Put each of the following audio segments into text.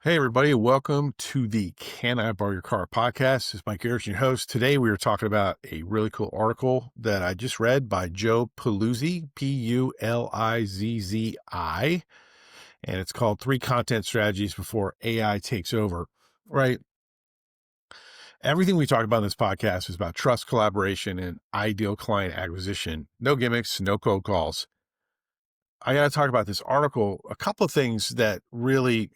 Hey, everybody. Welcome to the Can I Borrow Your Car podcast. This is Mike Garrett, your host. Today, we are talking about a really cool article that I just read by Joe Pulizzi, Pulizzi, and it's called Three Content Strategies Before AI Takes Over, right? Everything we talk about in this podcast is about trust, collaboration, and ideal client acquisition. No gimmicks, no cold calls. I got to talk about this article. A couple of things that really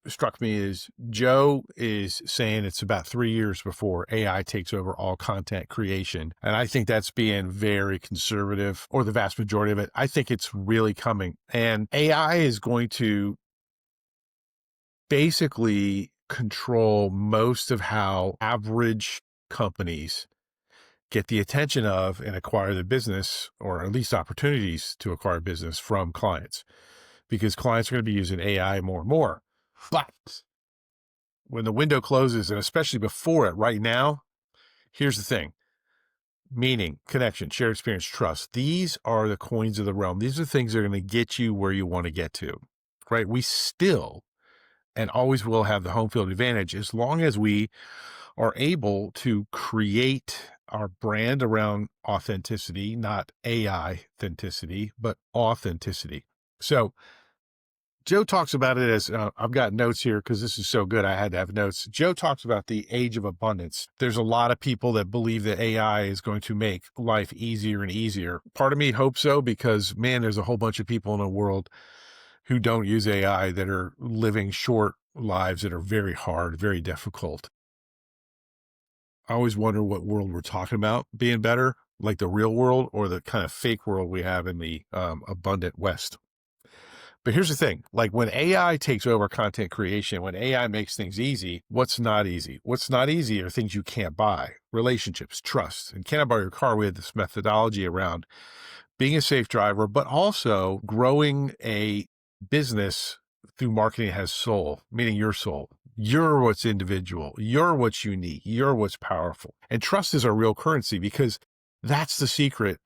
struck me is Joe is saying it's about 3 years before AI takes over all content creation. And I think that's being very conservative, or the vast majority of it. I think it's really coming. And AI is going to basically control most of how average companies get the attention of and acquire the business, or at least opportunities to acquire business from clients, because clients are going to be using AI more and more. But when the window closes, and especially before it, right now, here's the thing: meaning, connection, shared experience, trust. These are the coins of the realm. These are things that are going to get you where you want to get to, right? We still and always will have the home field advantage as long as we are able to create our brand around authenticity, not AI authenticity, but authenticity. So Joe talks about it as I've got notes here because this is so good. I had to have notes. Joe talks about the age of abundance. There's a lot of people that believe that AI is going to make life easier and easier. Part of me hopes so, because man, there's a whole bunch of people in the world who don't use AI that are living short lives that are very hard, very difficult. I always wonder what world we're talking about being better, like the real world or the kind of fake world we have in the abundant West. But here's the thing: like, when AI takes over content creation, when AI makes things easy, what's not easy? What's not easy are things you can't buy: relationships, trust. And Can I Borrow Your Car? We had this methodology around being a safe driver, but also growing a business through marketing has soul, meaning your soul. You're what's individual. You're what's unique. You're what's powerful. And trust is our real currency, because that's the secret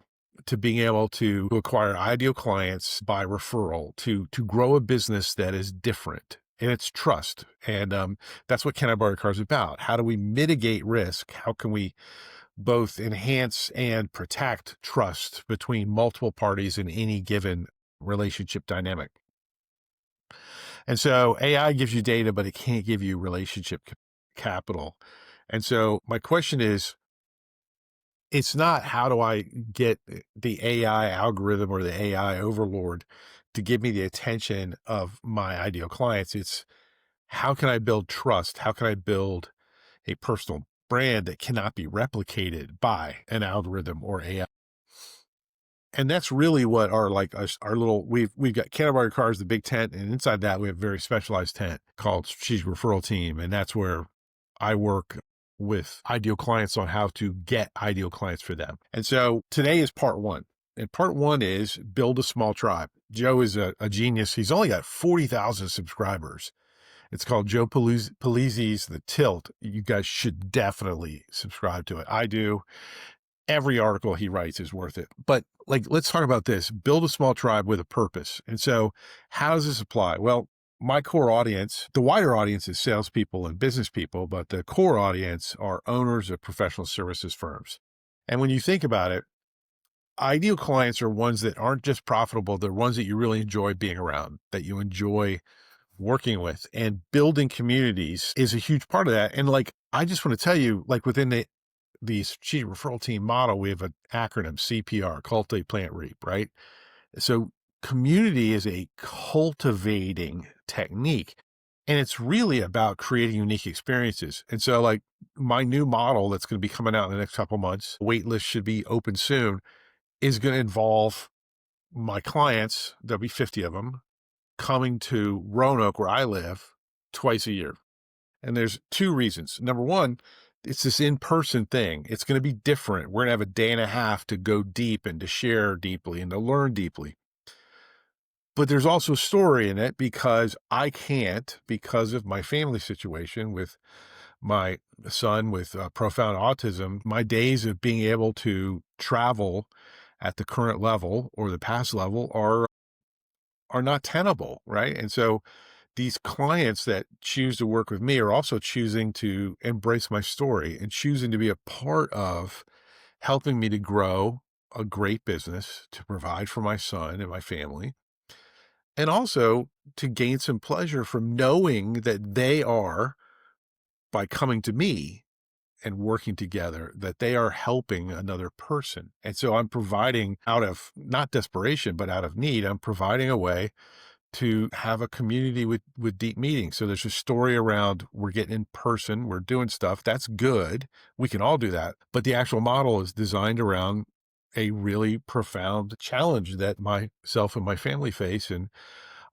to being able to acquire ideal clients by referral, to grow a business that is different. And it's trust. And that's what Can I Borrow Your Car is about. How do we mitigate risk? How can we both enhance and protect trust between multiple parties in any given relationship dynamic? And so AI gives you data, but it can't give you relationship capital. And so my question is, it's not how do I get the AI algorithm or the AI overlord to give me the attention of my ideal clients. It's how can I build trust? How can I build a personal brand that cannot be replicated by an algorithm or AI? And that's really what our, like, our little, we've got Can I Borrow Your Car, the big tent, and inside that we have a very specialized tent called Strategic Referral Team, and that's where I work with ideal clients on how to get ideal clients for them. And so today is part one. And part one is build a small tribe. Joe is a genius. He's only got 40,000 subscribers. It's called Joe Pulizzi's The Tilt. You guys should definitely subscribe to it. I do. Every article he writes is worth it. But, like, let's talk about this: build a small tribe with a purpose. And so how does this apply? Well, my core audience, the wider audience, is salespeople and business people, but the core audience are owners of professional services firms. And when you think about it, ideal clients are ones that aren't just profitable. They're ones that you really enjoy being around, that you enjoy working with, and building communities is a huge part of that. And, like, I just want to tell you, like, within the strategic referral team model, we have an acronym, CPR, cultivate, plant, reap, right? So community is a cultivating technique, and it's really about creating unique experiences. And so, like, my new model that's going to be coming out in the next couple of months, wait list should be open soon, is going to involve my clients, there'll be 50 of them, coming to Roanoke, where I live, twice a year. And there's two reasons. Number one, it's this in-person thing. It's going to be different. We're going to have a day and a half to go deep and to share deeply and to learn deeply. But there's also a story in it, because I can't, because of my family situation with my son with profound autism, my days of being able to travel at the current level or the past level are not tenable, right? And so these clients that choose to work with me are also choosing to embrace my story and choosing to be a part of helping me to grow a great business, to provide for my son and my family, and also to gain some pleasure from knowing that they are, by coming to me and working together, that they are helping another person. And so I'm providing, out of not desperation, but out of need, I'm providing a way to have a community with deep meetings. So there's a story around, we're getting in person, we're doing stuff. That's good. We can all do that. But the actual model is designed around a really profound challenge that myself and my family face. And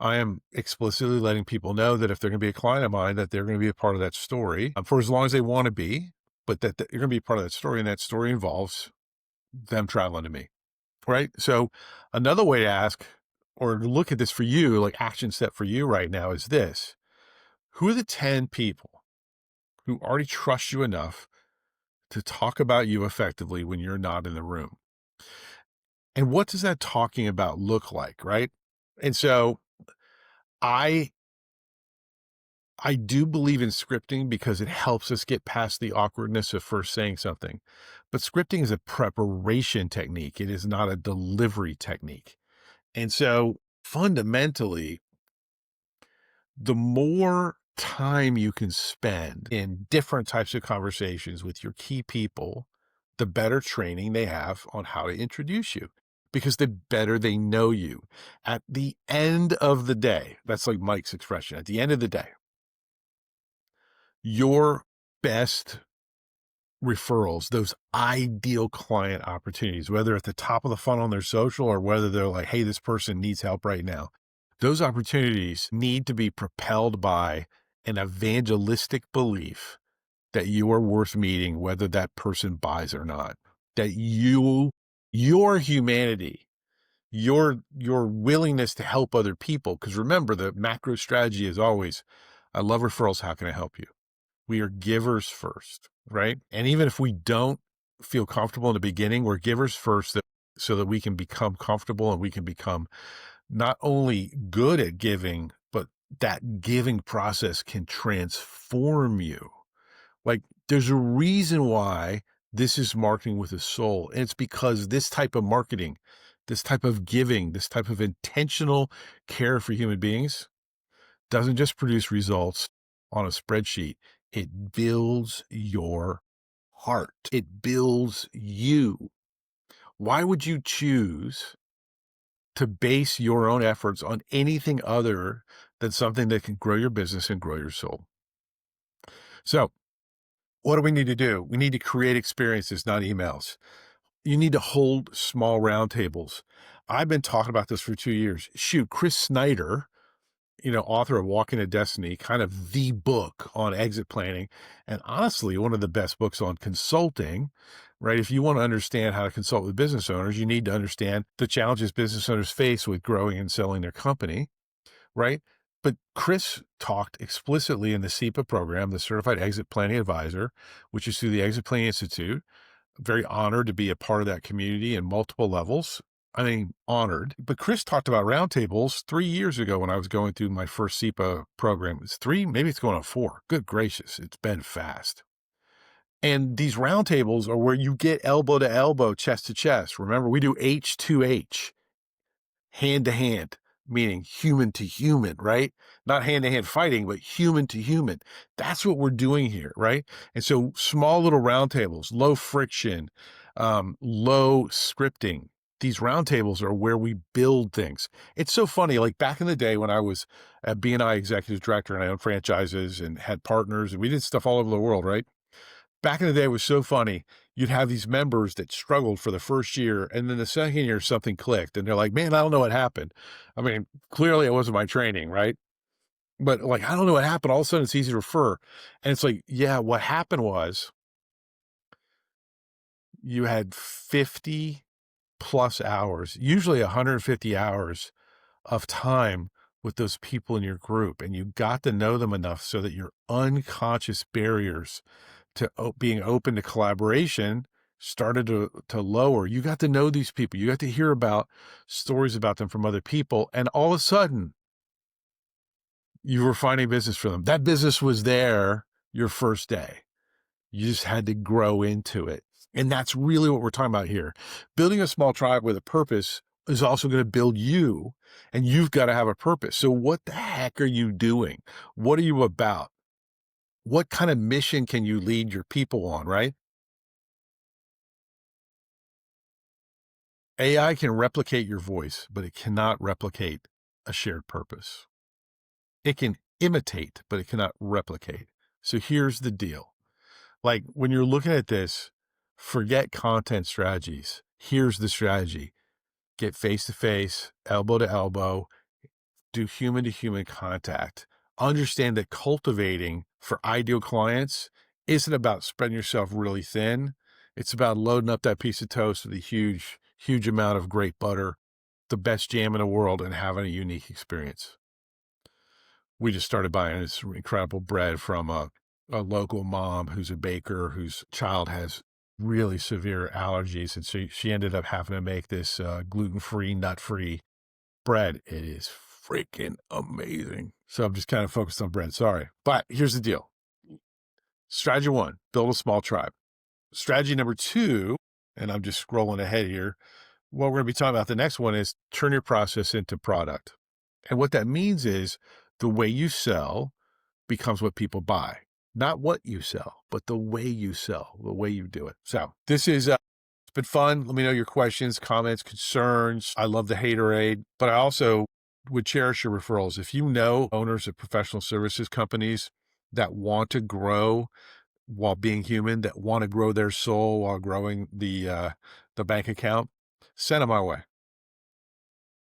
I am explicitly letting people know that if they're going to be a client of mine, that they're going to be a part of that story for as long as they want to be, but that you're going to be a part of that story. And that story involves them traveling to me. Right. So another way to ask or to look at this for you, like action step for you right now, is this: who are the 10 people who already trust you enough to talk about you effectively when you're not in the room? And what does that talking about look like? Right. And so I I do believe in scripting because it helps us get past the awkwardness of first saying something. But scripting is a preparation technique. It is not a delivery technique. And so fundamentally, the more time you can spend in different types of conversations with your key people, the better training they have on how to introduce you, because the better they know you. At the end of the day, that's like Mike's expression, at the end of the day, your best referrals, those ideal client opportunities, whether at the top of the funnel on their social or whether they're like, hey, this person needs help right now. Those opportunities need to be propelled by an evangelistic belief that you are worth meeting, whether that person buys or not. That your humanity, your willingness to help other people. Because remember, the macro strategy is always, I love referrals. How can I help you? We are givers first, right? And even if we don't feel comfortable in the beginning, we're givers first, so that we can become comfortable and we can become not only good at giving, but that giving process can transform you. Like, there's a reason why this is marketing with a soul. And it's because this type of marketing, this type of giving, this type of intentional care for human beings doesn't just produce results on a spreadsheet. It builds your heart. It builds you. Why would you choose to base your own efforts on anything other than something that can grow your business and grow your soul? So what do we need to do? We need to create experiences, not emails. You need to hold small roundtables. I've been talking about this for 2 years. Shoot, Chris Snyder, author of Walking to Destiny, kind of the book on exit planning, and honestly, one of the best books on consulting, right? If you want to understand how to consult with business owners, you need to understand the challenges business owners face with growing and selling their company, right? But Chris talked explicitly in the SEPA program, the Certified Exit Planning Advisor, which is through the Exit Planning Institute. Very honored to be a part of that community in multiple levels. I mean, honored. But Chris talked about roundtables 3 years ago when I was going through my first SEPA program. It's 3, maybe it's going on 4. Good gracious, it's been fast. And these roundtables are where you get elbow to elbow, chest to chest. Remember, we do H2H, hand to hand, meaning human to human, right? Not hand to hand fighting, but human to human. That's what we're doing here, right? And so small little roundtables, low friction, low scripting. These roundtables are where we build things. It's so funny. Like back in the day when I was a BNI executive director and I owned franchises and had partners and we did stuff all over the world, right? Back in the day, it was so funny. You'd have these members that struggled for the first year, and then the second year, something clicked, and they're like, man, I don't know what happened. I mean, clearly it wasn't my training, right? But like, I don't know what happened. All of a sudden, it's easy to refer. And it's like, yeah, what happened was you had 50 plus hours, usually 150 hours of time with those people in your group, and you got to know them enough so that your unconscious barriers to being open to collaboration started to lower. You got to know these people. You got to hear about stories about them from other people. And all of a sudden, You were finding business for them. That business was there your first day. You just had to grow into it. And that's really what we're talking about here. Building a small tribe with a purpose is also going to build you, and you've got to have a purpose. So what the heck are you doing? What are you about? What kind of mission can you lead your people on, right? AI can replicate your voice, but it cannot replicate a shared purpose. It can imitate, but it cannot replicate. So here's the deal. Like when you're looking at this, forget content strategies. Here's the strategy: get face to face, elbow to elbow, do human to human contact. Understand that cultivating for ideal clients isn't about spreading yourself really thin. It's about loading up that piece of toast with a huge, huge amount of great butter, the best jam in the world, and having a unique experience. We just started buying this incredible bread from a local mom who's a baker whose child has really severe allergies. And so she ended up having to make this gluten-free, nut-free bread. It is freaking amazing. So I'm just kind of focused on bread. Sorry. But here's the deal. Strategy one, build a small tribe. Strategy number two, and I'm just scrolling ahead here. What we're going to be talking about the next one is turn your process into product. And what that means is the way you sell becomes what people buy. Not what you sell, but the way you sell, the way you do it. So this is, it's been fun. Let me know your questions, comments, concerns. I love the haterade, but I also would cherish your referrals. If you know owners of professional services companies that want to grow while being human, that want to grow their soul while growing the bank account, send them our way.